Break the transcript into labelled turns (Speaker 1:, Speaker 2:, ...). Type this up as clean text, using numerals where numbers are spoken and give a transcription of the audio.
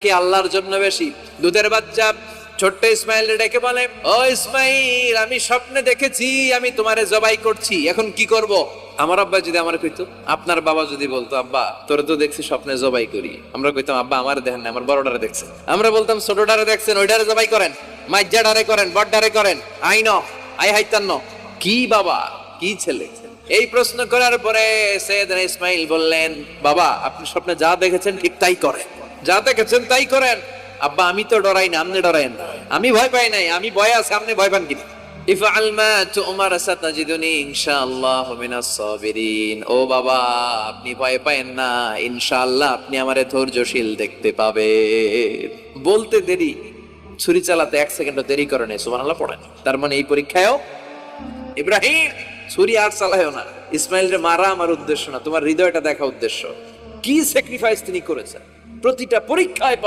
Speaker 1: কি আল্লাহর জন্য বেশি। দুধের বাচ্চা ছোট্ট ইসমাইল ডেকে বলে, ও ইসমাইল, আমি স্বপ্নে দেখেছি আমি তোমারে জবাই করছি, এখন কি করব? আমার আব্বা যদি আমার কইতো, আপনার বাবা যদি বলতো, আব্বা তোরে তো দেখছি স্বপ্নে জবাই করি, আমরা কইতাম আব্বা আমার দেখেন না, আমার বড়ডারে দেখছেন। আমরা বলতাম ছোটডারে দেখছেন, ওইডারে জবাই করেন, মাইজ্জাডারে করেন, বড়ডারে করেন, আই ন আই হাইতান্ন। কি বাবা, কি ছেলে! এই প্রশ্ন করার পরে সৈয়দনা ইসমাইল বললেন, বাবা আপনি স্বপ্নে যা দেখেছেন ঠিক তাই করেন, যা দেখেছেন তাই করেন। আব্বা আমি তো ডরাই না, আপনি ডরায়েন না। আমি ভয় পাই নাই, আমি ভয় আছে, আপনি ভয় পান কিনা? ইফআল মা তুমার সাতাজিদুনি ইনশাআল্লাহু মিনাস সাবিরিন। ও বাবা আপনি ভয় পায়েন না, ইনশাআল্লাহ আপনি আমারে ধৈর্যশীল দেখতে পাবেন। বলতে দেরি, ছুরি চালাতে 1 সেকেন্ডও দেরি করে নাই। সুবহানাল্লাহ পড়েন। তার মানে এই পরীক্ষায়ও ইব্রাহিম ছুরি আর চালায়ও না। ইসমাইলরে মারা আমার উদ্দেশ্য না, তোমার হৃদয়টা দেখা উদ্দেশ্য। কি স্যাক্রিফাইস তিনি করেছেন, প্রতিটা পরীক্ষায়